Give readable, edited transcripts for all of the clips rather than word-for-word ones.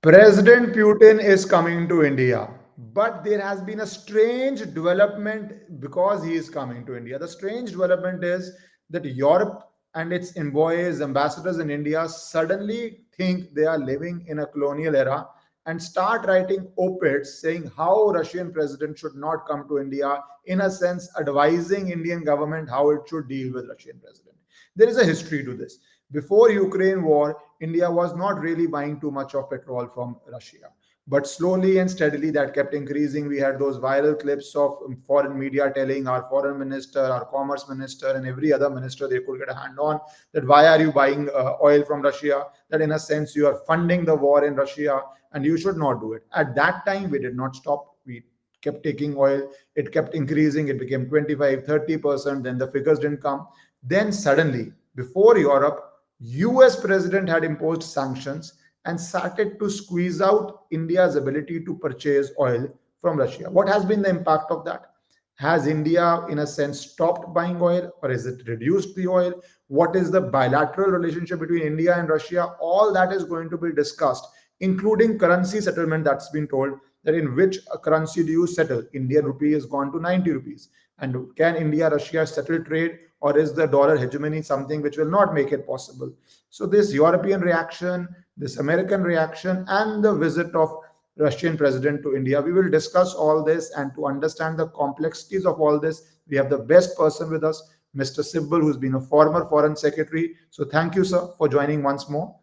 President Putin is coming to India, but there has been a strange development because he is coming to India. The strange development is that Europe and its envoys, ambassadors in India suddenly think they are living in a colonial era and start writing op-eds saying how Russian president should not come to India, in a sense advising Indian government how it should deal with Russian president. There is a history to this. Before Ukraine war, India was not really buying too much of petrol from Russia. But slowly and steadily, that kept increasing. We had those viral clips of foreign media telling our foreign minister, our commerce minister, and every other minister they could get a hand on that why are you buying oil from Russia? That in a sense you are funding the war in Russia and you should not do it. At that time, we did not stop. We kept taking oil. It kept increasing. It became 25, 30%. Then the figures didn't come. Then suddenly, before Europe, US president had imposed sanctions and started to squeeze out India's ability to purchase oil from Russia. What has been the impact of that? Has India, in a sense, stopped buying oil or has it reduced the oil? What is the bilateral relationship between India and Russia? All that is going to be discussed, including currency settlement that's been told that in which currency do you settle? Indian rupee has gone to 90 rupees. And can India Russia settle trade, or is the dollar hegemony something which will not make it possible? So, this European reaction, this American reaction, and the visit of Russian president to India, we will discuss all this. And to understand the complexities of all this, we have the best person with us, Mr. Sibal, who's been a former foreign secretary. So, thank you, sir, for joining once more.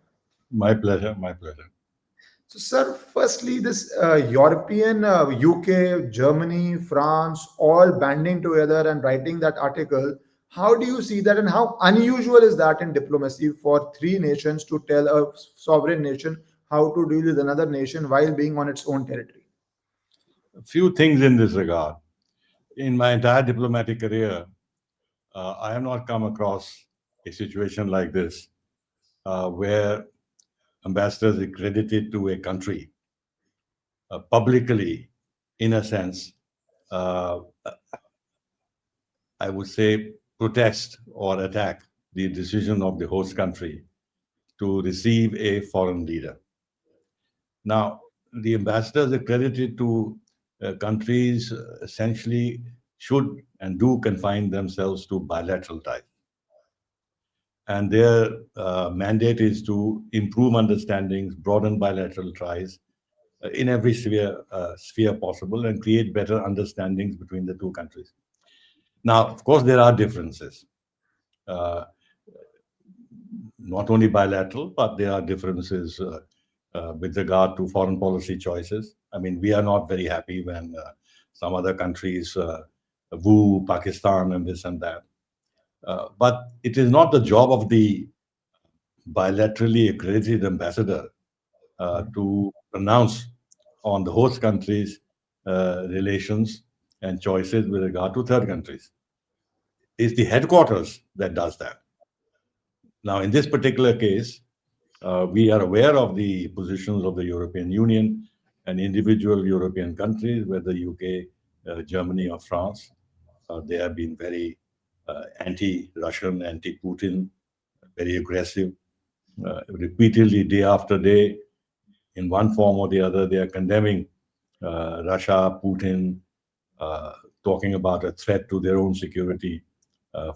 My pleasure, my pleasure. So, sir, firstly, this European, UK, Germany, France, all banding together and writing that article, how do you see that and how unusual is that in diplomacy for three nations to tell a sovereign nation how to deal with another nation while being on its own territory? A few things in this regard. In my entire diplomatic career, I have not come across a situation like this where ambassadors accredited to a country publicly, in a sense, uh, I would say, protest or attack the decision of the host country to receive a foreign leader. Now, the ambassadors accredited to countries essentially should and do confine themselves to bilateral ties. And their mandate is to improve understandings, broaden bilateral ties in every sphere possible, and create better understandings between the two countries. Now, of course, there are differences, uh, not only bilateral, but there are differences with regard to foreign policy choices. I mean, we are not very happy when some other countries woo Pakistan and this and that. But it is not the job of the bilaterally accredited ambassador to pronounce on the host country's relations and choices with regard to third countries. It's the headquarters that does that. Now, in this particular case, we are aware of the positions of the European Union and individual European countries, whether UK, Germany, or France. They have been very anti-Russian, anti-Putin, very aggressive, repeatedly, day after day, in one form or the other, they are condemning Russia, Putin, talking about a threat to their own security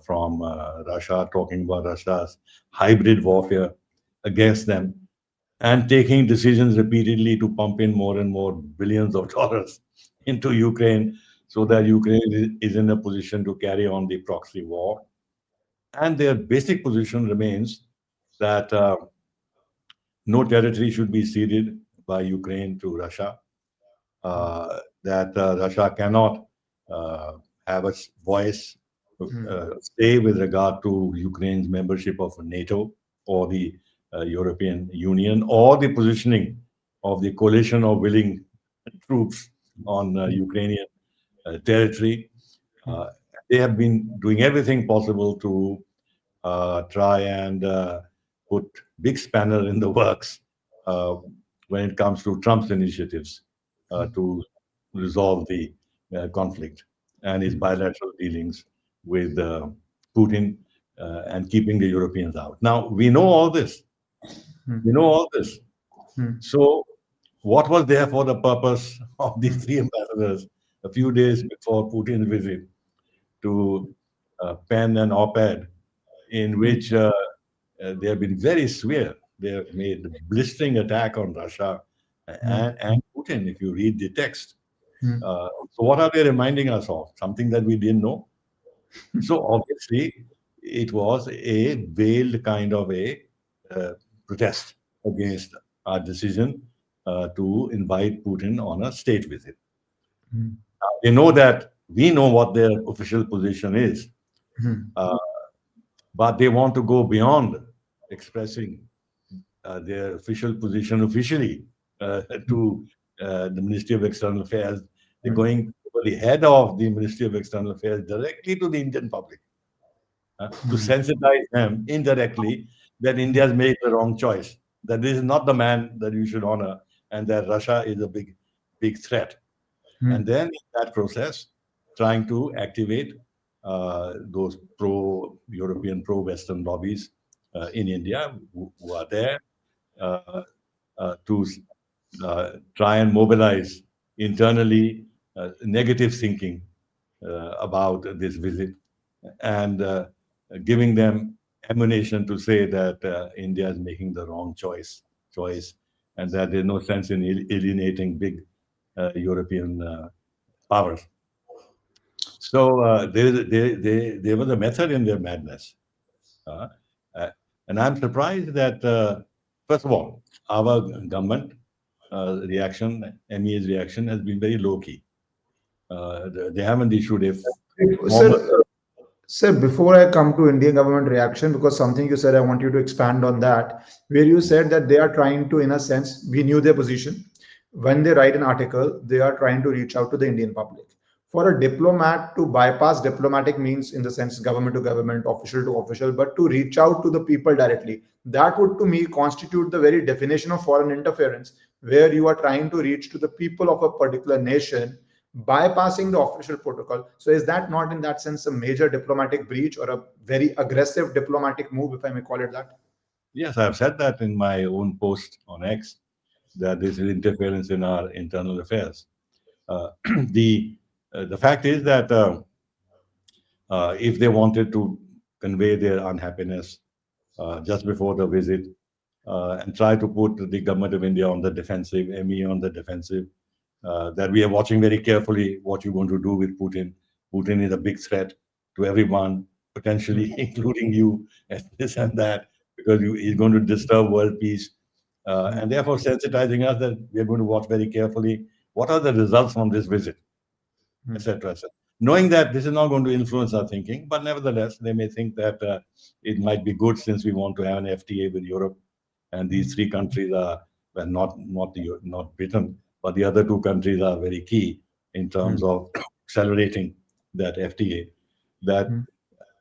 from Russia, talking about Russia's hybrid warfare against them, and taking decisions repeatedly to pump in more and more billions of dollars into Ukraine so that Ukraine is in a position to carry on the proxy war. And their basic position remains that no territory should be ceded by Ukraine to Russia, that Russia cannot have a voice say with regard to Ukraine's membership of NATO or the European Union, or the positioning of the coalition of willing troops on Ukrainian territory. Uh, they have been doing everything possible to try and put big spanner in the works uh, when it comes to Trump's initiatives to resolve the conflict and his bilateral dealings with Putin and keeping the Europeans out. Now, we know all this. We know all this. So what was there for the purpose of these three ambassadors a few days before Putin's visit to pen an op-ed in which they have been very severe. They have made blistering attack on Russia and Putin, if you read the text. So what are they reminding us of? Something that we didn't know? So obviously, it was a veiled kind of a uh, protest against our decision to invite Putin on a state visit. They know that we know what their official position is, uh, but they want to go beyond expressing their official position officially to the Ministry of External Affairs. They're going over the head of the Ministry of External Affairs directly to the Indian public to sensitize them indirectly that India has made the wrong choice, that this is not the man that you should honor, and that Russia is a big, big threat. And then in that process, trying to activate those pro-European, pro-Western lobbies in India who are there uh, to try and mobilize internally negative thinking about this visit and giving them ammunition to say that India is making the wrong choice, and that there's no sense in alienating big European powers. So they were the method in their madness. Uh, uh, and I'm surprised that, first of all, our government reaction, MEA's reaction, has been very low key. They haven't issued a formal. Sir, sir, before I come to Indian government reaction, because something you said, I want you to expand on that, where you said that they are trying to, in a sense, we knew their position. When they write an article, they are trying to reach out to the Indian public. For a diplomat to bypass diplomatic means, in the sense government to government, official to official, but to reach out to the people directly, that would to me constitute the very definition of foreign interference, where you are trying to reach to the people of a particular nation bypassing the official protocol. So is that not in that sense a major diplomatic breach or a very aggressive diplomatic move, if I may call it that? Yes, I've said that in my own post on X, that this is interference in our internal affairs. Uh, the fact is that if they wanted to convey their unhappiness just before the visit and try to put the government of India on the defensive, ME on the defensive, that we are watching very carefully what you're going to do with Putin. Putin is a big threat to everyone, potentially including you, and this and that, because he's going to disturb world peace. And therefore sensitizing us that we are going to watch very carefully what are the results from this visit, etc., etc. Knowing that this is not going to influence our thinking, but nevertheless, they may think that it might be good since we want to have an FTA with Europe, and these three countries are well, not Britain, but the other two countries are very key in terms of accelerating that FTA. That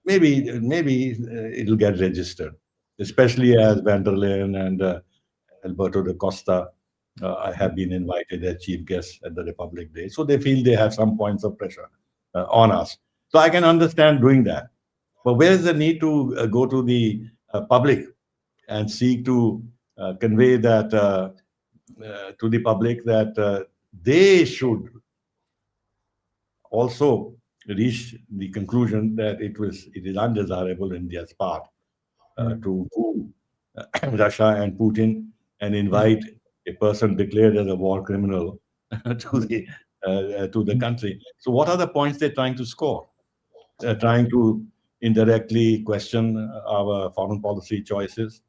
maybe it'll get registered, especially as Van der Leyen and Alberto da Costa have been invited as chief guests at the Republic Day. So they feel they have some points of pressure on us. So I can understand doing that. But where is the need to go to the public and seek to convey that to the public that they should also reach the conclusion that it is undesirable in India's part to woo Russia and Putin and invite a person declared as a war criminal to the country. So, what are the points they're trying to score? They're trying to indirectly question our foreign policy choices.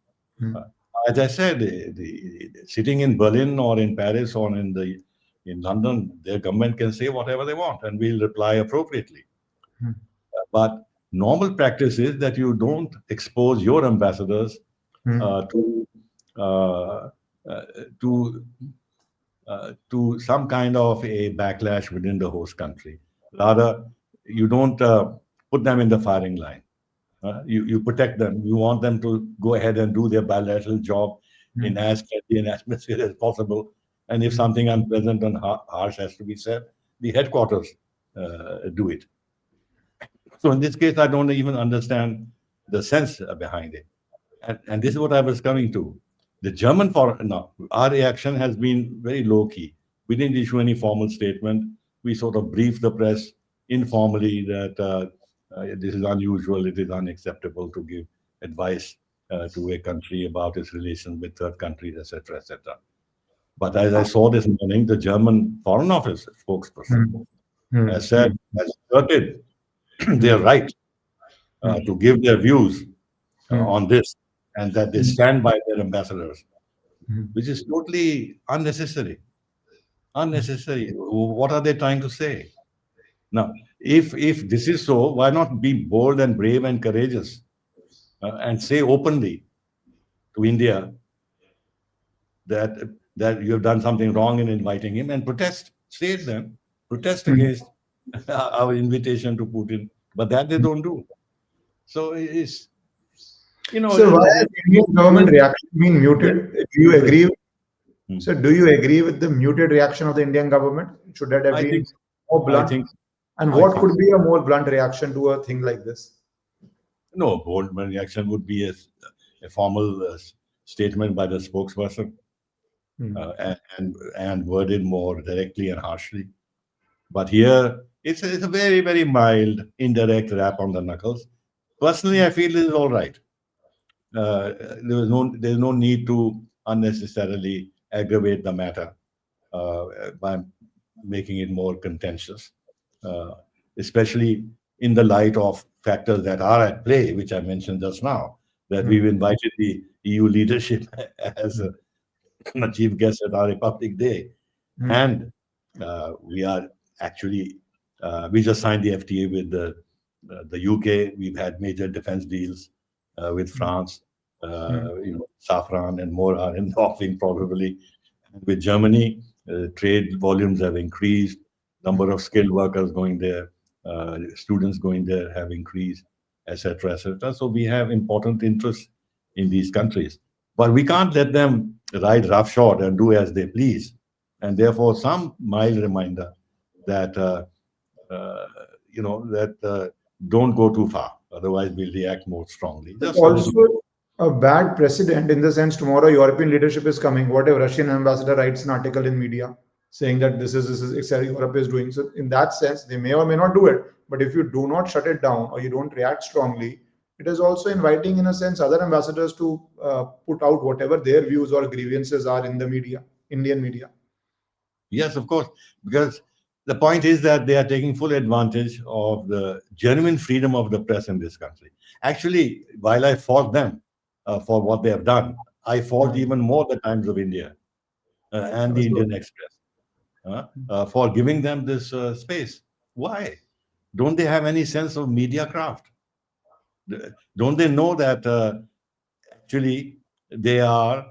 Uh, as I said, sitting in Berlin or in Paris or in London, their government can say whatever they want, and we'll reply appropriately. But normal practice is that you don't expose your ambassadors to uh, uh, to to some kind of a backlash within the host country. Rather, you don't put them in the firing line. You protect them. You want them to go ahead and do their bilateral job in as friendly an atmosphere as possible. And if something unpleasant and harsh has to be said, the headquarters do it. So in this case, I don't even understand the sense behind it. And this is what I was coming to. The German foreign, no, our reaction has been very low key. We didn't issue any formal statement. We sort of briefed the press informally that this is unusual, it is unacceptable to give advice to a country about its relations with third countries, etc., etc. But as I saw this morning, the German Foreign Office spokesperson Hmm. Hmm. has said, has asserted their Hmm. right Hmm. to give their views Hmm. on this, and that they Hmm. stand by their ambassadors, Hmm. which is totally unnecessary. Unnecessary. What are they trying to say? Now, if this is so, why not be bold and brave and courageous and say openly to India that you have done something wrong in inviting him and protest. Say it then. Protest Hmm. against our invitation to Putin. But that they don't do. So it's you know So why has Indian government reaction been the muted? Do you agree? Hmm. So do you agree with the muted reaction of the Indian government? Should that have I been think more I blunt? think And I what think could be a more blunt reaction to a thing like this? no bold reaction would be a formal statement by the spokesperson Hmm. and worded more directly and harshly. But here, it's a very, very mild, indirect rap on the knuckles. Personally, I feel it is all right. There's no need to unnecessarily aggravate the matter by making it more contentious, uh, especially in the light of factors that are at play, which I mentioned just now. That Hmm. we've invited the EU leadership as Hmm. a chief guest at our Republic Day, Hmm. and we are actually we just signed the FTA with the UK. We've had major defense deals with France. Hmm. Saffron and more are in the offing probably. With Germany, trade volumes have increased. Number of skilled workers going there, students going there have increased, etc., etc. So we have important interests in these countries, but we can't let them ride roughshod and do as they please. And therefore, some mild reminder that uh, don't go too far, otherwise we'll react more strongly. But Just a little. also a bad precedent in the sense tomorrow European leadership is coming. What if Russian ambassador writes an article in media saying that this is exactly Europe is doing? So in that sense, they may or may not do it. But if you do not shut it down or you don't react strongly, it is also inviting, in a sense, other ambassadors to put out whatever their views or grievances are in the media, Indian media. Yes, of course, because the point is that they are taking full advantage of the genuine freedom of the press in this country. Actually, while I fault them for what they have done, I fault Hmm. even more the Times of India and the So, Indian Express for giving them this space. Why? Don't they have any sense of media craft? Don't they know that actually they are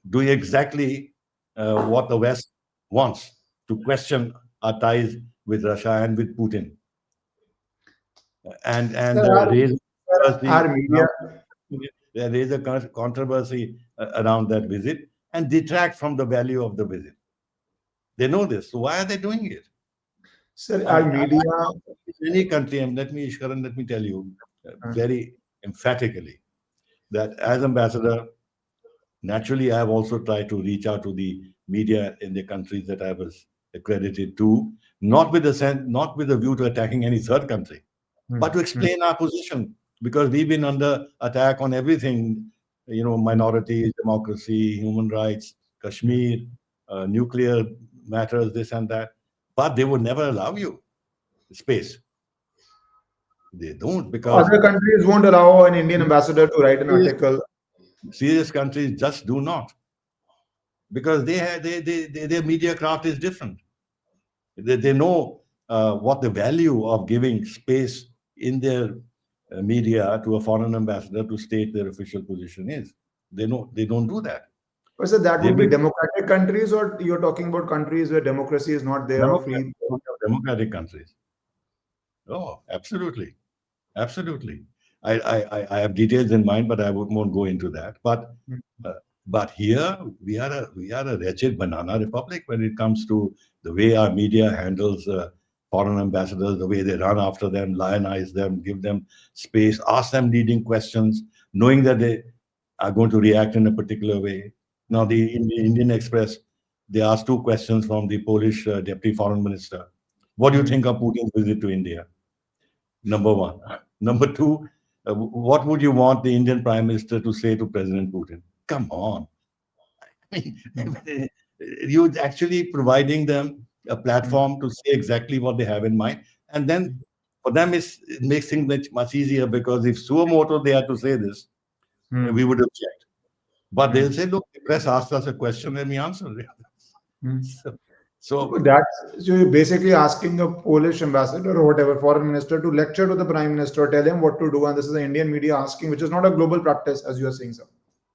doing exactly what the West wants to question our ties with Russia and with Putin, and sir, raise our controversy media. around raise a controversy around that visit and detract from the value of the visit. They know this, so why are they doing it? Sir, I our mean, media. in any country, and Ishkaran, let me tell you very emphatically that as ambassador, naturally, I have also tried to reach out to the media in the countries that I was accredited to, not with a view to attacking any third country, Hmm. but to Hmm. explain our position because we've been under attack on everything, Hmm. minorities, democracy, human rights, Hmm. Kashmir, nuclear matters, this and that. But they would never allow you space. They don't because Other countries won't allow an Indian ambassador to write an serious, article. serious countries just do not because their media craft is different. They know what the value of giving space in their media to a foreign ambassador to state their official position is. They don't do that. But sir, that They've would be been democratic countries, or you're talking about countries where democracy is not there or democratic, free? democratic countries. Oh, absolutely, absolutely. I have details in mind, but I won't go into that. Hmm. Uh, but here we are a wretched banana republic when it comes to the way our media handles foreign ambassadors, the way they run after them, lionize them, give them space, ask them leading questions, knowing that are going to react in a particular way. Now, in the Indian Express, they asked two questions from the Polish Deputy Foreign Minister. What do you think of Putin's visit to India? Number one. Number two, what would you want the Indian Prime Minister to say to President Putin? Come on. I mean, you're actually providing them a platform to say exactly what they have in mind. And then for them, it makes things much easier because if suo moto they had to say this, we would object. But they'll say, look, the press asked us a question and we answered it. So, so So you're basically asking a Polish ambassador or whatever foreign minister to lecture to the prime minister, tell him what to do, and this is the Indian media asking, which is not a global practice, as you are saying, sir.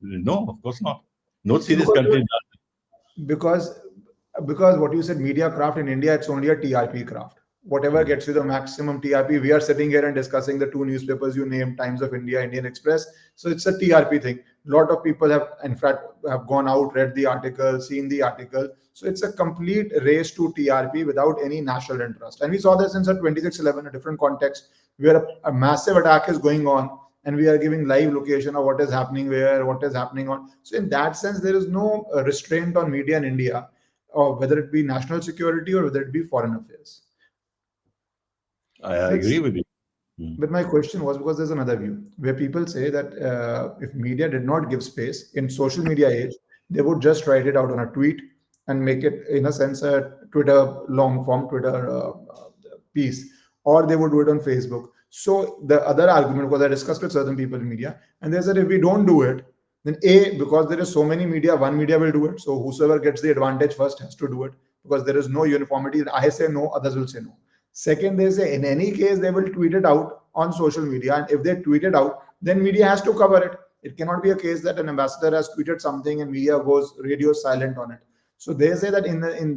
no, of course not. No See, serious country does. because because what you said, media craft in India, it's only a TRP craft. Whatever gets you the maximum TRP. We are sitting here and discussing the two newspapers you named, Times of India, Indian Express. So it's a TRP thing. A lot of people have, in fact, have gone out, read the article, seen the article. So it's a complete race to TRP without any national interest. And we saw this in 26/11, a different context, where a massive attack is going on, and we are giving live location of what is happening where, what is happening on. So in that sense, there is no restraint on media in India, or whether it be national security or whether it be foreign affairs. I But agree with you. But my question was, because there's another view where people say that if media did not give space in social media age, they would just write it out on a tweet and make it, in a sense, a Twitter long form Twitter piece, or they would do it on Facebook. So the other argument, because I discussed with certain people in media, and they said if we don't do it, then because there is so many media, one media will do it. So whosoever gets the advantage first has to do it, because there is no uniformity. I say no, others will say no. Second, they say in any case, they will tweet it out on social media. And if they tweet it out, then media has to cover it. It cannot be a case that an ambassador has tweeted something and media goes radio silent on it. So they say that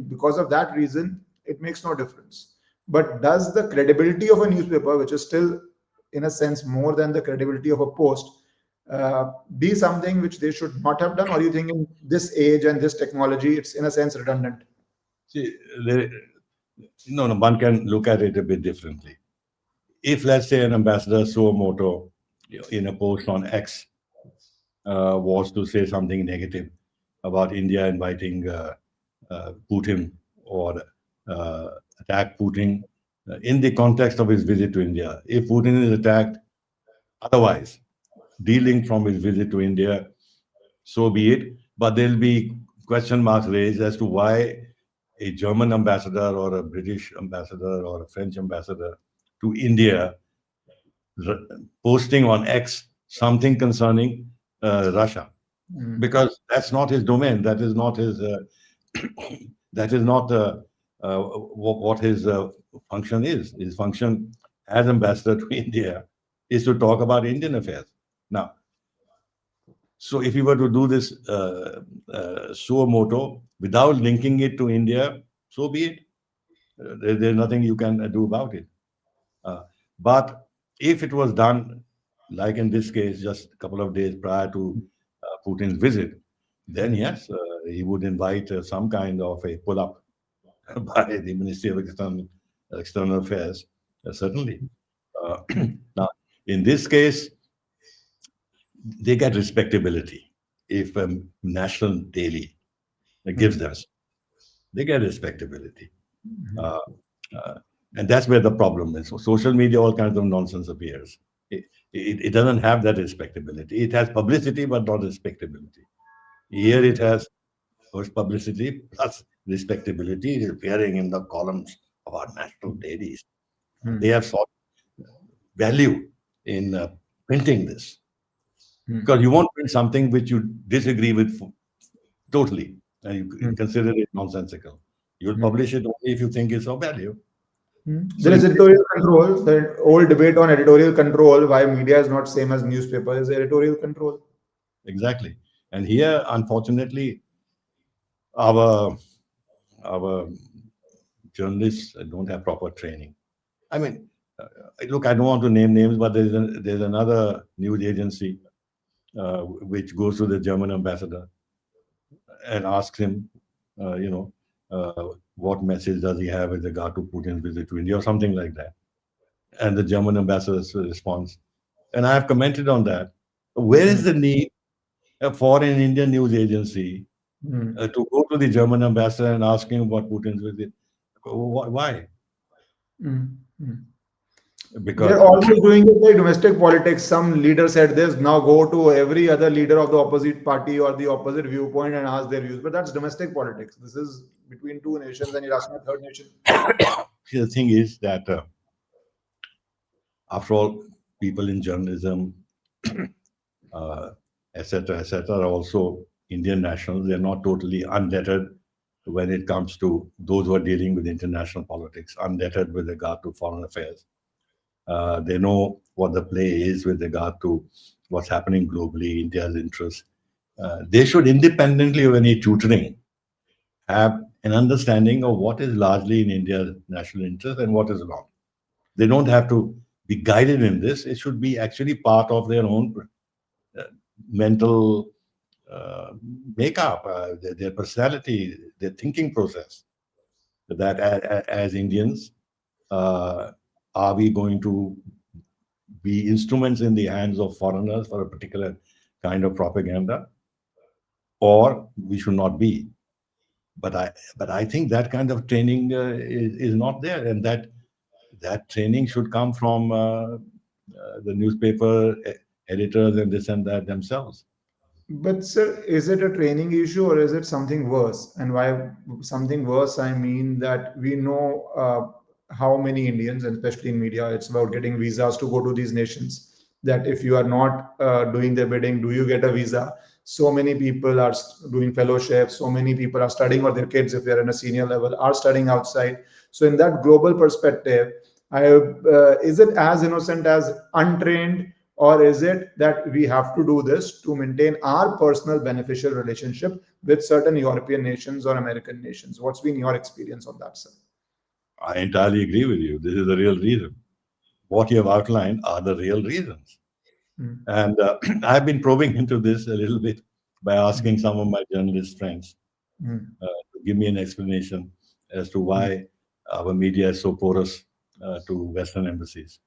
because of that reason, it makes no difference. But does the credibility of a newspaper, which is still, in a sense, more than the credibility of a post, be something which they should not have done? Or you think in this age and this technology, it's in a sense redundant? See, no, one can look at it a bit differently. If, let's say, an ambassador Suomoto in a post on X was to say something negative about India inviting Putin or attack Putin in the context of his visit to India, if Putin is attacked otherwise, dealing from his visit to India, so be it. But there'll be question marks raised as to why a German ambassador or a British ambassador or a French ambassador to India posting on X something concerning Russia, because that's not his domain. That is not his. That is not what his function is. His function as ambassador to India is to talk about Indian affairs. Now, so if you were to do this suo moto without linking it to India, so be it. There's nothing you can do about it. But if it was done, like in this case, just a couple of days prior to Putin's visit, then yes, he would invite some kind of a pull-up by the Ministry of External Affairs, certainly. Now, in this case, they get respectability. If a national daily gives them, they get respectability. And that's where the problem is. So social media, all kinds of nonsense appears. It doesn't have that respectability. It has publicity, but not respectability. Here it has first publicity plus respectability. It is appearing in the columns of our national dailies. They have sought value in printing this. Because you won't print something which you disagree with totally, and you consider it nonsensical. You'll publish it only if you think it's of value. There is editorial control. The old debate on editorial control, why media is not same as newspaper, is editorial control. Exactly. And here, unfortunately, our journalists don't have proper training. I mean, look, I don't want to name names, but there's another news agency which goes to the German ambassador and asks him, what message does he have with regard to Putin's visit to India or something like that. And the German ambassador's response. And I have commented on that. Where is the need for an Indian news agency Mm, to go to the German ambassador and ask him about Putin's visit. Why? mm, mm. They're Because always doing it by domestic politics. Some leader said this. Now go to every other leader of the opposite party or the opposite viewpoint and ask their views. But that's domestic politics. This is between two nations, and you're asking a third nation. the thing is that, after all, people in journalism, uh, etc., are also Indian nationals. They're not totally unlettered when it comes to those who are dealing with international politics, unlettered with regard to foreign affairs. They know what the play is with regard to what's happening globally, India's interests. They should, independently of any tutoring, have an understanding of what is largely in India's national interest and what is not. They don't have to be guided in this. It should be actually part of their own uh, mental uh, makeup, their personality, their thinking process. That as Indians, uh, are we going to be instruments in the hands of foreigners for a particular kind of propaganda, or we should not be? But I think that kind of training is not there, and that training should come from the newspaper editors and this and that themselves. But sir, is it a training issue or is it something worse? And why something worse? I mean that we know how many Indians, and especially in media, it's about getting visas to go to these nations. That if you are not doing their bidding, do you get a visa? So many people are doing fellowships. So many people are studying, or their kids, if they're in a senior level, are studying outside. So in that global perspective, is it as innocent as untrained, or is it that we have to do this to maintain our personal beneficial relationship with certain European nations or American nations? What's been your experience on that, sir? I entirely agree with you. This is the real reason. What you have outlined are the real reasons. Mm, And I've been probing into this a little bit by mm, asking some of my journalist friends mm, to give me an explanation as to mm, why our media is so porous to Western embassies.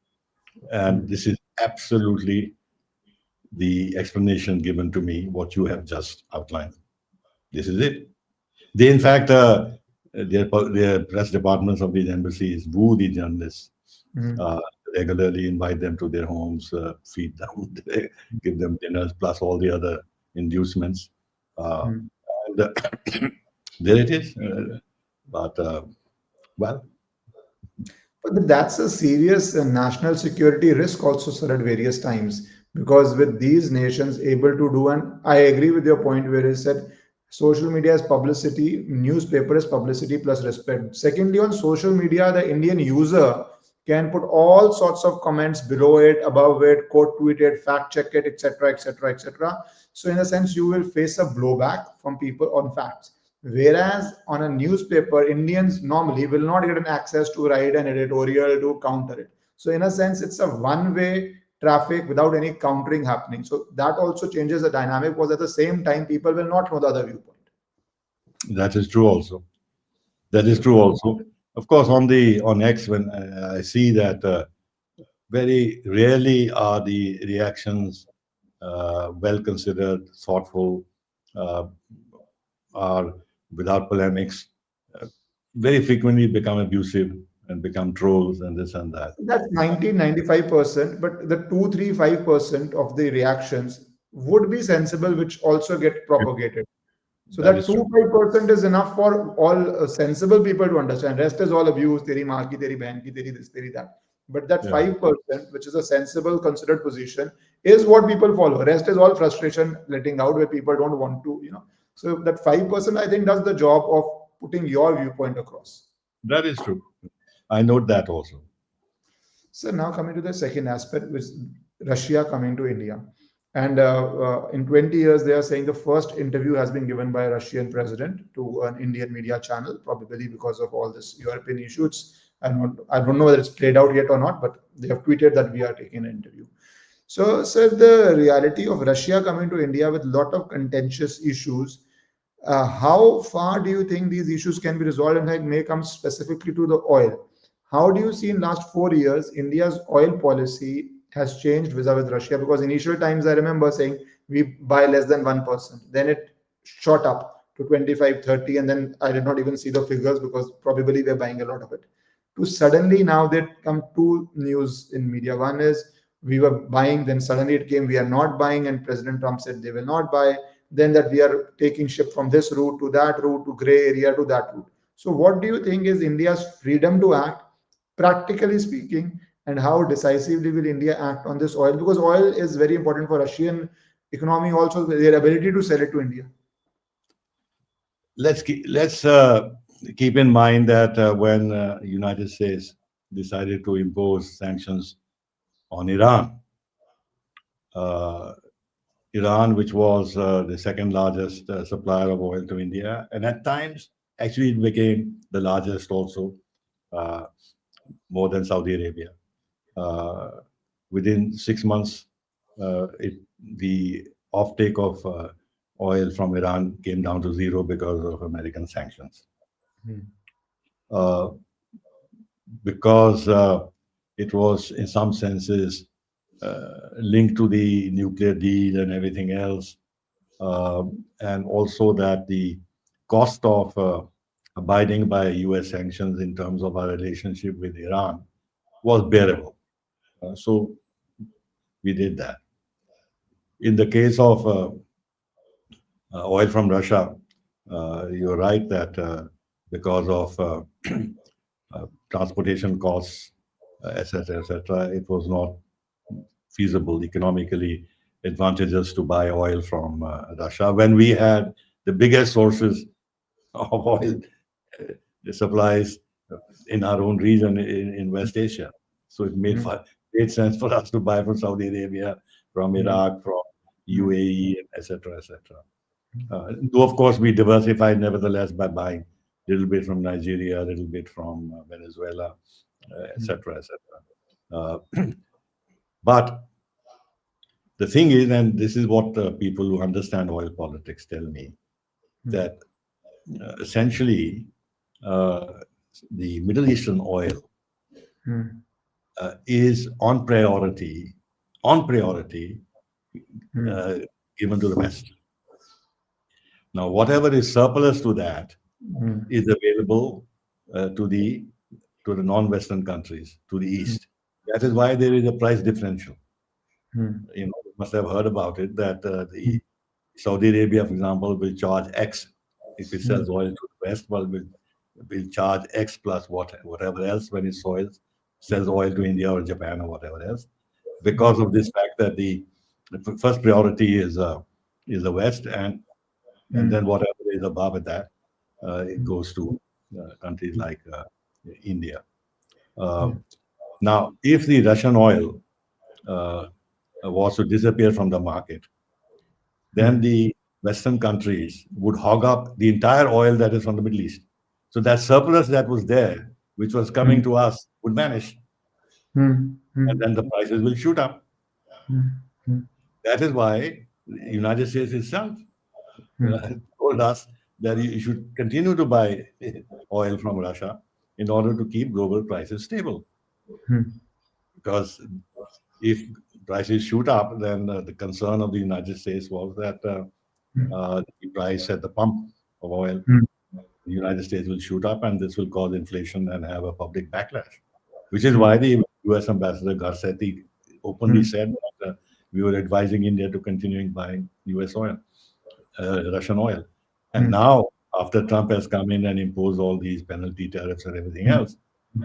And mm, this is absolutely the explanation given to me, what you have just outlined. This is it. They, in fact, their press departments of these embassies woo the journalists, mm, uh, regularly invite them to their homes, feed them, give them dinners, plus all the other inducements. Uh, mm. and there it is. But well, But that's a serious national security risk also, sir, at various times. Because with these nations able to do, and I agree with your point where you said social media is publicity, newspaper is publicity plus respect. Secondly, on social media, the Indian user can put all sorts of comments below it, above it, quote tweet it, fact check it, etc., etc., etc. So, in a sense, you will face a blowback from people on facts. Whereas on a newspaper, Indians normally will not get an access to write an editorial to counter it. So in a sense, it's a one-way traffic without any countering happening. So that also changes the dynamic because at the same time, people will not know the other viewpoint. that is true also. That is true also. Of course, on X, when I see that very rarely are the reactions well considered, thoughtful, uh, are without polemics. Uh, Very frequently become abusive and become trolls and this and that. That's 90-95%, but the 2-3-5% of the reactions would be sensible, which also get propagated. So That that is two true. five percent is enough for all sensible people to understand. Rest is all abuse, teri maa ki, teri behan ki, teri this, teri that. But that Yeah, 5%, which is a sensible, considered position, is what people follow. Rest is all frustration letting out where people don't want to. So that 5%, I think, does the job of putting your viewpoint across. that is true. I note that also. So now coming to the second aspect, which is Russia coming to India. And in 20 years, they are saying the first interview has been given by a Russian president to an Indian media channel, probably because of all this European issues. I don't know whether it's played out yet or not, but they have tweeted that we are taking an interview. So, sir, the reality of Russia coming to India with a lot of contentious issues, how far do you think these issues can be resolved? And I may come specifically to the oil. How do you see in last 4 years India's oil policy has changed vis-a-vis Russia? Because initial times I remember saying we buy less than 1%. Then it shot up to 25, 30, and then I did not even see the figures because probably we're buying a lot of it. To suddenly now there come two news in media. One is we were buying, then suddenly it came we are not buying, and President Trump said they will not buy. Then that we are taking ship from this route to that route to gray area to that route. So what do you think is India's freedom to act, practically speaking, and how decisively will India act on this oil? Because oil is very important for Russian economy, also their ability to sell it to India. Let's keep in mind that when United States decided to impose sanctions on Iran, uh, Iran, which was the second largest supplier of oil to India, and at times actually it became the largest also, uh, more than Saudi Arabia. Uh, Within 6 months, the offtake of oil from Iran came down to zero because of American sanctions. Hmm. Uh, because it was, in some senses, linked to the nuclear deal and everything else, and also that the cost of abiding by US sanctions in terms of our relationship with Iran was bearable. So we did that. In the case of oil from Russia, you're right that because of transportation costs, et cetera, it was not feasible, economically advantageous to buy oil from Russia when we had the biggest sources of oil supplies in our own region in West Asia. So it made Hmm. great sense for us to buy from Saudi Arabia, from Hmm. Iraq, from Hmm. UAE, etc., etc. Though of course we diversified nevertheless by buying a little bit from Nigeria, a little bit from Venezuela, etc., etc. Uh, but the thing is, and this is what people who understand oil politics tell me, Hmm. that essentially uh, the Middle Eastern oil Hmm. is on priority Hmm. uh, given to the West. Now, whatever is surplus to that Hmm. is available to the non-Western countries, to the Hmm. East. That is why there is a price differential. Hmm. You must have heard about it that Hmm. the Saudi Arabia, for example, will charge X if it Hmm. sells oil to the West. Well, will charge X plus whatever else when it sells oil to India or Japan or whatever else, Hmm. because of this fact that the first priority is the West, and then Hmm. whatever is above it, that it goes to countries like India. Uh, Hmm. Now, if the Russian oil uh, was to disappear from the market, then Hmm. the Western countries would hog up the entire oil that is from the Middle East. So that surplus that was there, which was coming Hmm. to us, would vanish, Hmm. and Hmm. then the prices will shoot up. Hmm. Hmm. That is why the United States itself told us that you should continue to buy oil from Russia in order to keep global prices stable. Hmm. Because if prices shoot up, then the concern of the United States was that the price at the pump of oil in Hmm. the United States will shoot up, and this will cause inflation and have a public backlash. Which is Hmm. why the U.S. Ambassador Garcetti openly Hmm. said that we were advising India to continuing buying U.S. oil, Russian oil. And Hmm. now, after Trump has come in and imposed all these penalty tariffs and everything Hmm. else,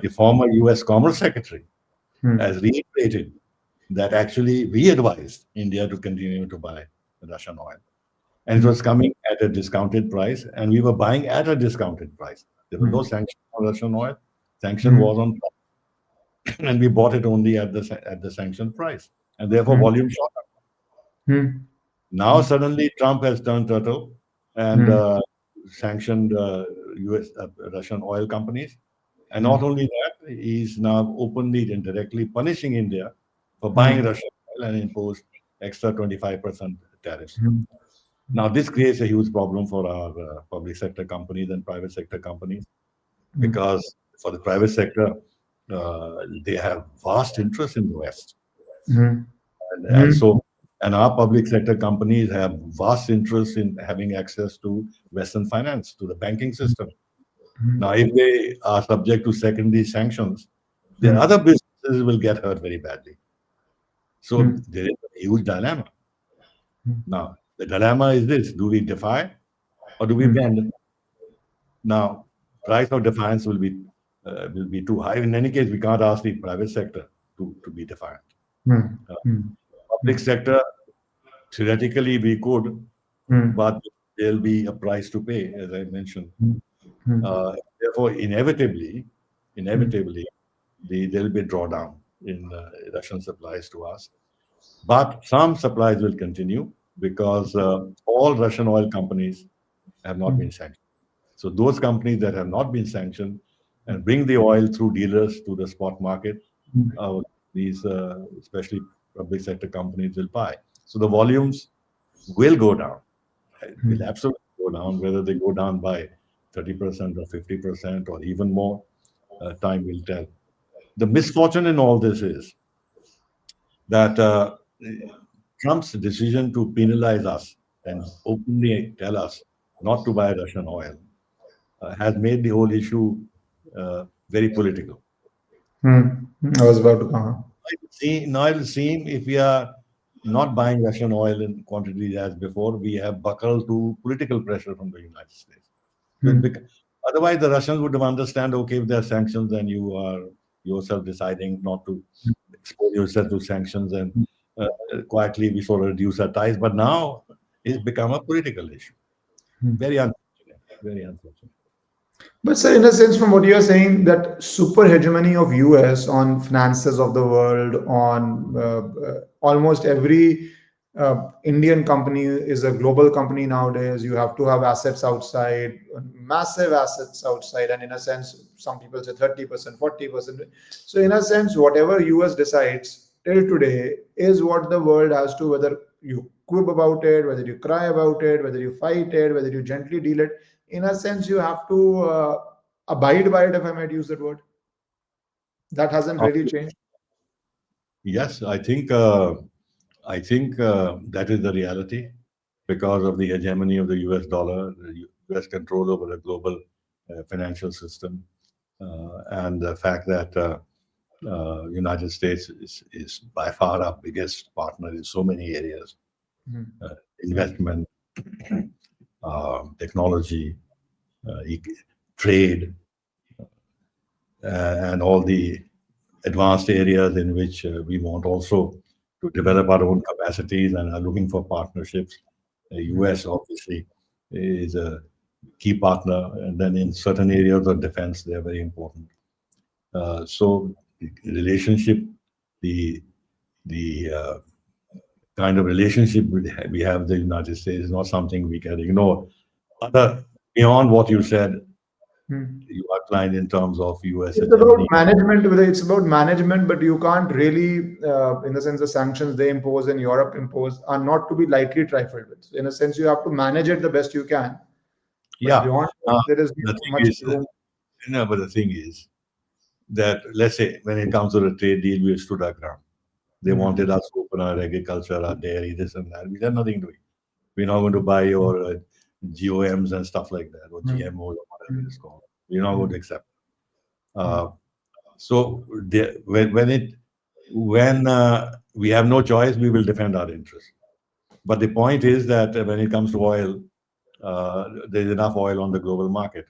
the former U.S. Commerce Secretary Hmm. has reiterated that actually we advised India to continue to buy Russian oil. And it Hmm. was coming at a discounted price, and we were buying at a discounted price. There was no Hmm. sanction on Russian oil. Sanction Hmm. was on, and we bought it only at the sanctioned price, and therefore Hmm. volume shot up. Hmm. Now suddenly Trump has turned turtle and Hmm. sanctioned U.S. Russian oil companies, and not Hmm. only that, he's now openly and directly punishing India for buying Hmm. Russian oil and imposed extra 25% tariffs. Hmm. Now, this creates a huge problem for our public sector companies and private sector companies, Hmm. because for the private sector, they have vast interest in the West. Hmm. And Hmm. so, And our public sector companies have vast interest in having access to Western finance, to the banking system. Now, if they are subject to secondary sanctions, their other businesses will get hurt very badly. So there is a huge dilemma. Now, the dilemma is this: do we defy or do we bend? Now, price of defiance will be too high. In any case, we can't ask the private sector to be defiant. Uh, Public sector, theoretically, we could, but there'll be a price to pay, as I mentioned. Therefore, inevitably, there'll be a drawdown in Russian supplies to us. But some supplies will continue because all Russian oil companies have not been sanctioned. So those companies that have not been sanctioned and bring the oil through dealers to the spot market, these especially public sector companies will buy. So the volumes will go down. Will absolutely go down. Whether they go down by 30% or 50% or even more, time will tell. The misfortune in all this is that Trump's decision to penalize us and openly tell us not to buy Russian oil has made the whole issue very political. I was about to come. Now it will seem if we are not buying Russian oil in quantities as before, we have buckled to political pressure from the United States. So otherwise, the Russians would have understand, okay, if there are sanctions, then you are yourself deciding not to expose yourself to sanctions, and quietly we sort of reduce our ties. But now it's become a political issue. Very unfortunate. Very unfortunate. But sir, in a sense, from what you are saying, that super hegemony of US on finances of the world, on almost every Indian company is a global company nowadays. You have to have assets outside, massive assets outside, and in a sense, some people say 30%, 40%. So in a sense, whatever US decides till today is what the world has to, whether you quib about it, whether you cry about it, whether you fight it, whether you gently deal it. In a sense, you have to abide by it, if I might use that word. That hasn't really changed. Yes, I think that is the reality because of the hegemony of the U.S. dollar, the U.S. control over the global financial system, and the fact that United States is by far our biggest partner in so many areas: investment, technology, trade, and all the advanced areas in which we want also to develop our own capacities and are looking for partnerships. The US obviously is a key partner, and then in certain areas of defense, they are very important. So the relationship, the kind of relationship we have with the United States is not something we can ignore. Other beyond what you said, you outlined in terms of US It's about hegemony. management, whether it's about management, but you can't really, in the sense, the sanctions they impose and Europe impose are not to be lightly trifled with. In a sense, you have to manage it the best you can. But Yeah. beyond that, there is The not thing much is, room. no, but the thing is that let's say when it comes to the trade deal, we stood our ground. They wanted us to open our agriculture, our dairy, this and that. We had nothing to do. We're not going to buy your GOMs and stuff like that, or GMOs or whatever it's called. We're not going to accept. Uh, so when we have no choice, we will defend our interests. But the point is that when it comes to oil, there's enough oil on the global market,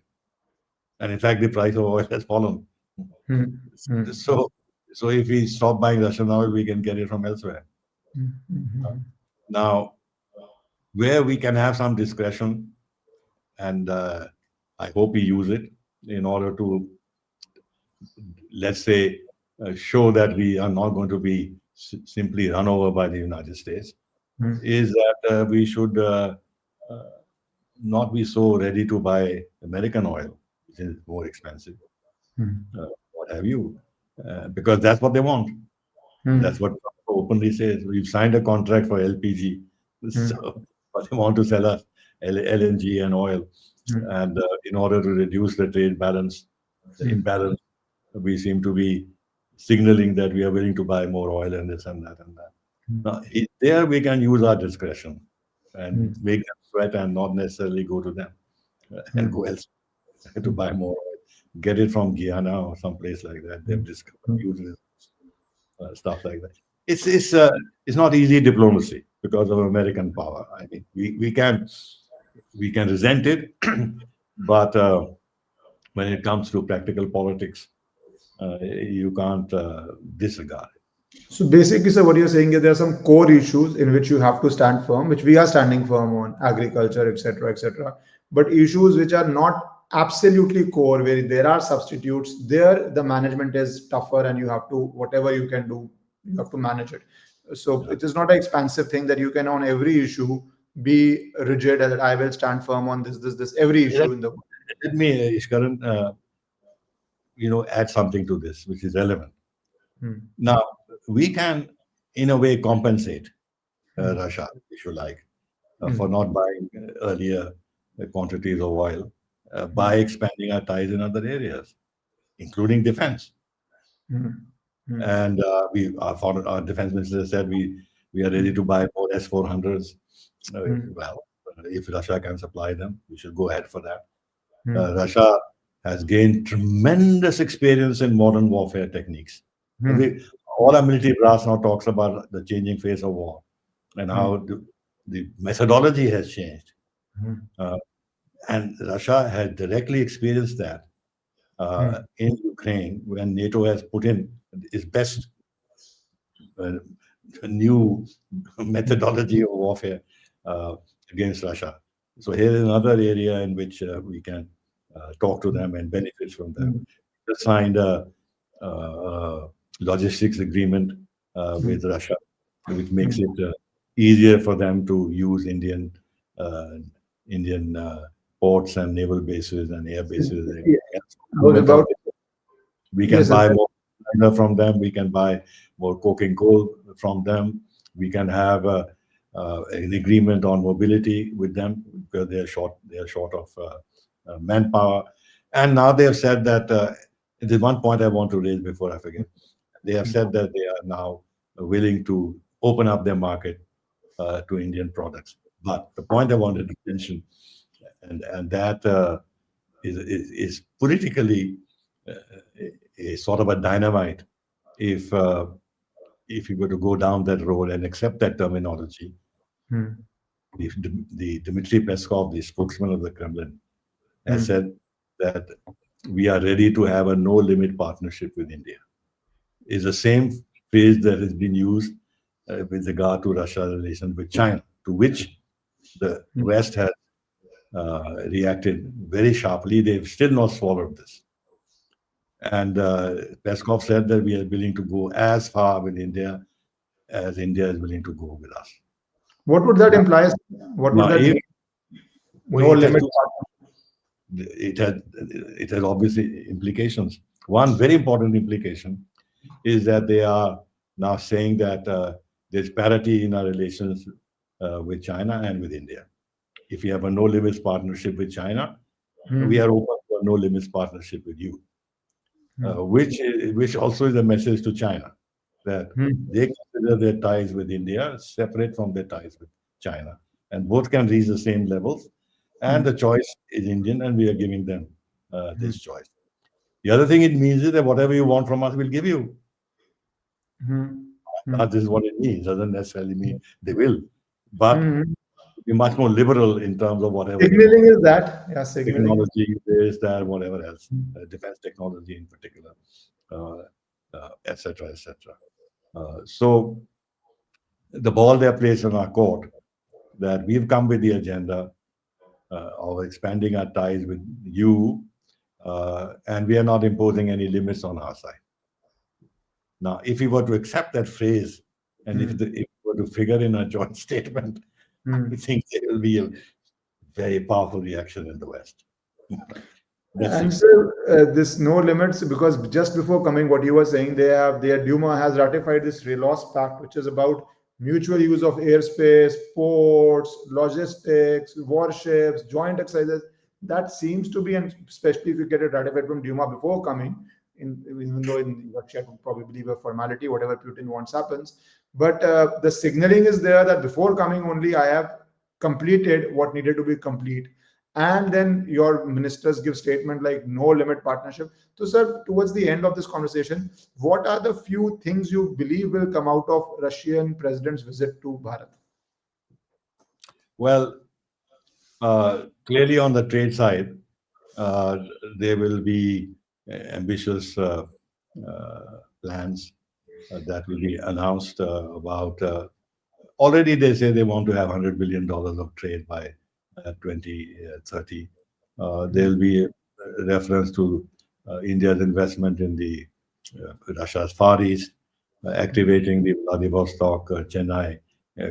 and in fact, the price of oil has fallen. Hmm. Hmm. So, so if we stop buying Russian oil, we can get it from elsewhere. Now, where we can have some discretion, and I hope we use it in order to, let's say, show that we are not going to be simply run over by the United States, is that we should not be so ready to buy American oil, which is more expensive, what have you, because that's what they want. That's what Trump openly says. We've signed a contract for LPG, so but they want to sell us LNG and oil, and in order to reduce the trade balance, the imbalance, we seem to be signaling that we are willing to buy more oil and this and that and that. Now, there we can use our discretion and Mm, make them sweat and not necessarily go to them and mm, go else to mm, buy more oil. Get it from Guyana or someplace like that. They've mm, discovered mm, huge stuff like that. It's not easy diplomacy because of American power. I mean, we can resent it, but when it comes to practical politics, you can't disregard it. So basically, sir, what you're saying is there are some core issues in which you have to stand firm, which we are standing firm on, agriculture, etc., etc. But issues which are not absolutely core, where there are substitutes, there the management is tougher, and you have to whatever you can do, you have to manage it. So Yeah. it is not an expansive thing that you can on every issue be rigid and that I will stand firm on this every Let, issue in the world. let me, Ishkaran, add something to this, which is relevant. Hmm, Now, we can, in a way, compensate hmm, Russia, if you like, for hmm, not buying earlier quantities of oil by hmm, expanding our ties in other areas, including defense. hmm, hmm, And our defense minister said we are ready hmm, to buy more S-400s. hmm, Well, if Russia can supply them, we should go ahead for that. hmm, Russia has gained tremendous experience in modern warfare techniques. hmm, We, all our military brass now talks about the changing face of war and hmm, how the methodology has changed. hmm, Uh, and Russia has directly experienced that hmm, in Ukraine when NATO has put in its best uh, new methodology of warfare uh, against Russia. So here is another area in which we can talk to them and benefit from them. hmm, Just signed a logistics agreement hmm, with Russia, which hmm. makes it easier for them to use uh, Indian ports and naval bases and air bases and Yeah, everything else. I was Movement of about we can yes, sir. buy more cylinder from them. We can buy more coking coal from them. We can have an agreement on mobility with them because they are short. They are short of manpower. And now they have said that there's one point I want to raise before I forget. They have said that they are now willing to open up their market to Indian products. But the point I wanted to mention, and that is politically uh, a sort of a dynamite if you were to go down that road and accept that terminology. Hmm, The Dmitry Peskov, the spokesman of the Kremlin, has hmm, said that we are ready to have a no limit partnership with India. Is the same phrase that has been used with regard to Russia's relations with China, to which the hmm, West has reacted very sharply. They've still not swallowed this. And Peskov said that we are willing to go as far with India as India is willing to go with us. What would that Now, imply? What would now that if mean? well, No limit. it has it has obviously implications. One very important implication is that they are now saying that there's parity in our relations with China and with India. If we have a no limits partnership with China, we are Hmm, open for a no limits partnership with you. hmm, Which also is a message to China that hmm, they consider their ties with India separate from their ties with China, and both can reach the same levels. And hmm, the choice is Indian, and we are giving them hmm, this choice. The other thing it means is that whatever you want from us, we'll give you. hmm, hmm, This is what it means. Doesn't necessarily mean they will, but hmm. be much more liberal in terms of whatever they Signaling want. is that. Yeah, signaling is. Technology, this, that, whatever else, Hmm, defense technology in particular, uh, etc., etc. So the ball they are placed on our court that we've come with the agenda of expanding our ties with you, and we are not imposing any limits on our side. Now, if we were to accept that phrase, and hmm, if we were to figure in a joint statement, I hmm. think there will be a very powerful reaction in the West. Let's And see. so this no limits because just before coming, what you were saying, they have their Duma has ratified this Relos Pact, which is about mutual use of airspace, ports, logistics, warships, joint exercises. That seems to be, and especially if you get it ratified from Duma before coming, even though in Russia it would probably be a formality, whatever Putin wants happens. But the signaling is there that before coming only, I have completed what needed to be complete. And then your ministers give statement like no limit partnership. So, sir, towards the end of this conversation, what are the few things you believe will come out of Russian president's visit to Bharat? Well, clearly on the trade side, uh, there will be ambitious plans that will be announced about. Already, they say they want to have $100 billion of trade by 2030. There'll be a reference to India's investment in the Russia's Far East, activating the Vladivostok Chennai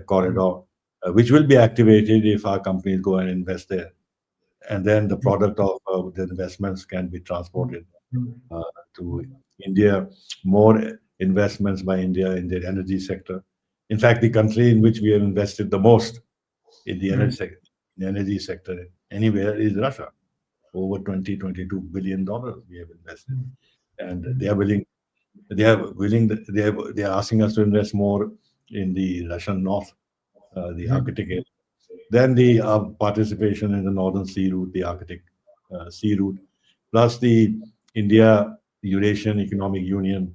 corridor, which will be activated if our companies go and invest there. And then the product of the investments can be transported uh, to India. More investments by India in the energy sector. In fact, the country in which we have invested the most in the energy sector anywhere is Russia. Over 22 billion dollars we have invested, and they are asking us to invest more in the Russian north, the Arctic area. Then the participation in the Northern Sea Route, the Arctic Sea Route, plus the India Eurasian Economic Union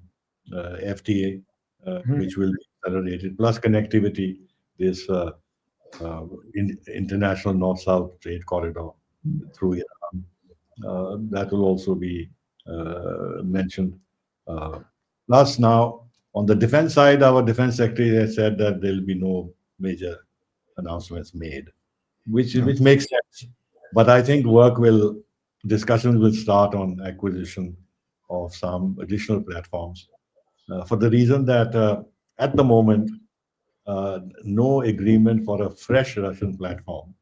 FTA, which will be accelerated, plus connectivity, this international north-south trade corridor through Iran. That will also be mentioned. Uh, Plus, now on the defense side, our defense secretary has said that there will be no major announcements made, which makes sense. But I think discussions will start on acquisition of some additional platforms for the reason that at the moment, no agreement for a fresh Russian platform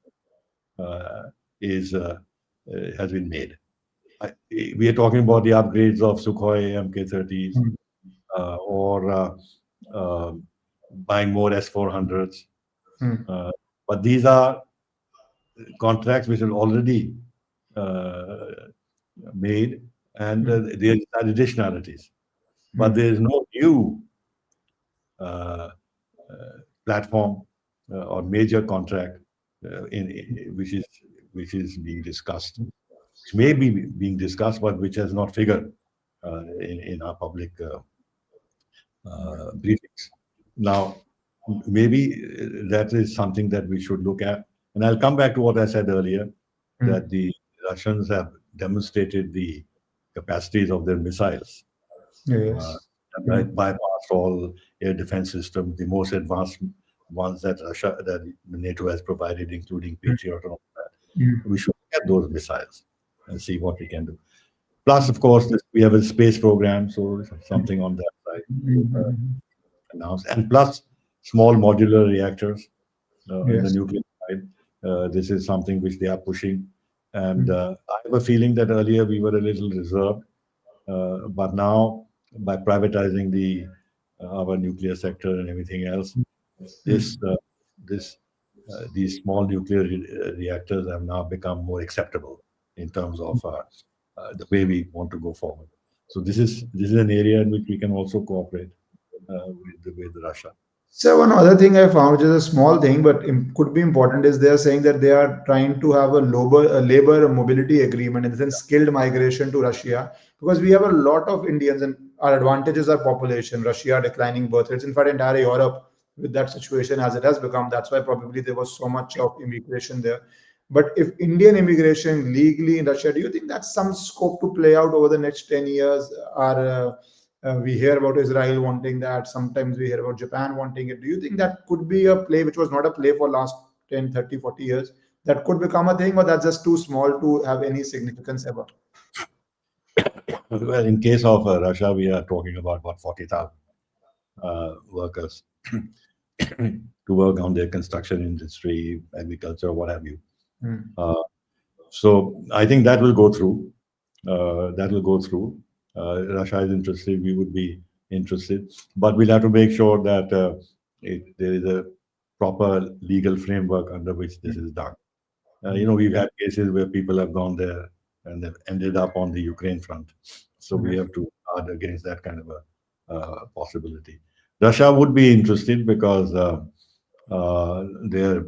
uh, is has been made. We are talking about the upgrades of Sukhoi Mk-30s or uh, buying more S-400s. Uh, but these are contracts which are already uh, made, and there are additionalities. But there is no new uh, platform or major contract which is being discussed, which may be being discussed, but which has not figured in our public briefings. Now, maybe that is something that we should look at. And I'll come back to what I said earlier, that the Russians have demonstrated the capacities of their missiles, uh, Yes. bypassed all air defense systems, the most advanced ones that NATO has provided, including Patriot and all that. We should get those missiles and see what we can do. Plus, of course, we have a space program, so something on that side uh, announced, and plus small modular reactors in the Yes. nuclear side. This is something which they are pushing, and I have a feeling that earlier we were a little reserved, but now by privatizing the our nuclear sector and everything else, this this these small nuclear reactors have now become more acceptable in terms of the way we want to go forward. So this is an area in which we can also cooperate with Russia. So one other thing I found, which is a small thing, but could be important, is they are saying that they are trying to have a labor mobility agreement and then skilled migration to Russia, because we have a lot of Indians and our advantages are population, Russia declining birth rates. In fact, entire Europe with that situation as it has become, that's why probably there was so much of immigration there. But if Indian immigration legally in Russia, do you think that's some scope to play out over the next 10 years? We hear about Israel wanting that. Sometimes we hear about Japan wanting it. Do you think that could be a play which was not a play for last 10, 30, 40 years? That could become a thing, or that's just too small to have any significance ever? Well, in case of Russia, we are talking about 40,000 workers to work on their construction industry, agriculture, what have you. Hmm. Uh, so I think that will go through. That will go through. Russia is interested. We would be interested, but we'll have to make sure that there is a proper legal framework under which this is done. We've had cases where people have gone there and they've ended up on the Ukraine front. So we have to guard against that kind of a possibility. Russia would be interested because their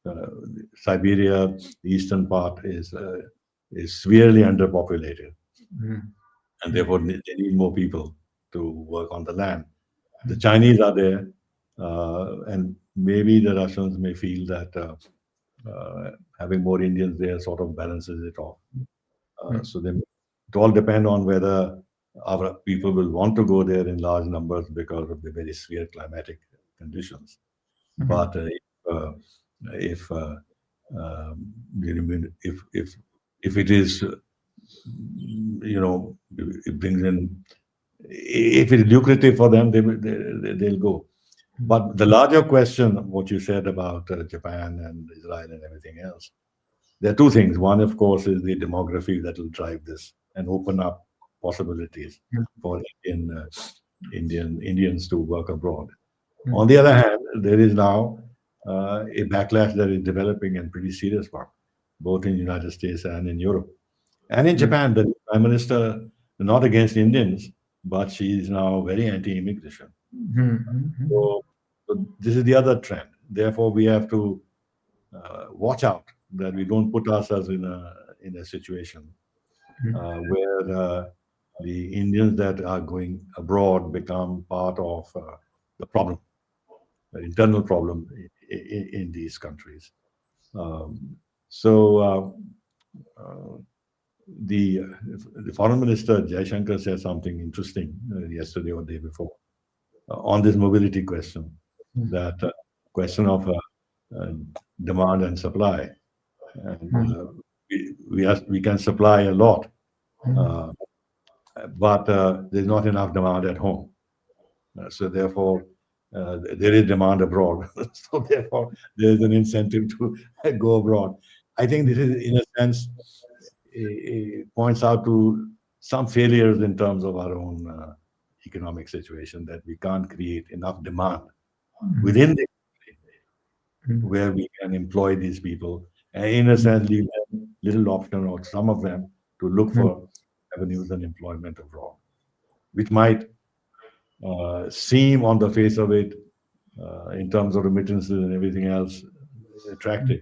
uh, Siberia, the eastern part, is severely underpopulated, Mhm. and therefore they need more people to work on the land. The Chinese are there, and maybe the Russians may feel that having more Indians there sort of balances it off. Mhm. So then it all depend on whether our people will want to go there in large numbers because of the very severe climatic conditions. But if you know, if it is it brings in, if it's lucrative for them, they'll go. But the larger question, what you said about Japan and Israel and everything else, there are two things. One, of course, is the demography that will drive this and open up possibilities for Indians to work abroad. On the other hand, there is now a backlash that is developing, and pretty serious one, both in the United States and in Europe. And in Japan, the prime minister, not against Indians, but she is now very anti-immigration. Mhm. So, so this is the other trend. Therefore, we have to watch out that we don't put ourselves in a situation where the Indians that are going abroad become part of the problem, the internal problem in these countries. Um, so the the foreign minister Jaishankar said something interesting yesterday or the day before on this mobility question, that question of uh, demand and supply, and we can supply a lot, uh, but there's not enough demand at home. So therefore, there is demand abroad. So therefore, there is an incentive to go abroad. I think this is, in a sense, points out to some failures in terms of our own economic situation, that we can't create enough demand within the country where we can employ these people, and in a sense, leave them little option or some of them to look for avenues and employment abroad, which might seem on the face of it, in terms of remittances and everything else, attractive,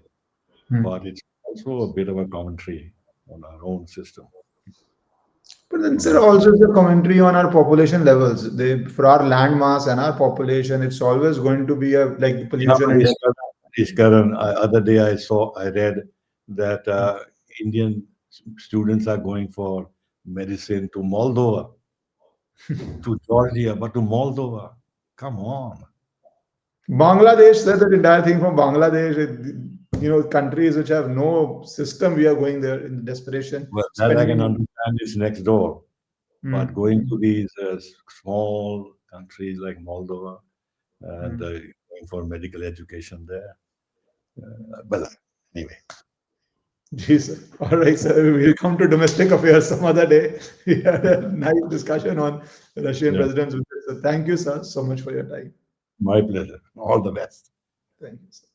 but it's also a bit of a commentary on our own system. But then, So sir, that's also the commentary on our population levels. They, for our land mass and our population, it's always going to be a like yeah, pollution but index. Ishkaran, other day I read that Indian students are going for medicine to Moldova, to Georgia, but to Moldova. Come on. Bangladesh, sir, that entire thing from Bangladesh, countries which have no system, we are going there in desperation, Well, that I can spending. understand is next door, but Mm, going mm, to these small countries like Moldova and mm. going for medical education there. Well, anyway, Gee, sir. All right, sir. We'll come to domestic affairs some other day. We had a nice discussion on Russian yeah, president's visit. So thank you, sir, so much for your time. my pleasure. All the best. Thank you, sir.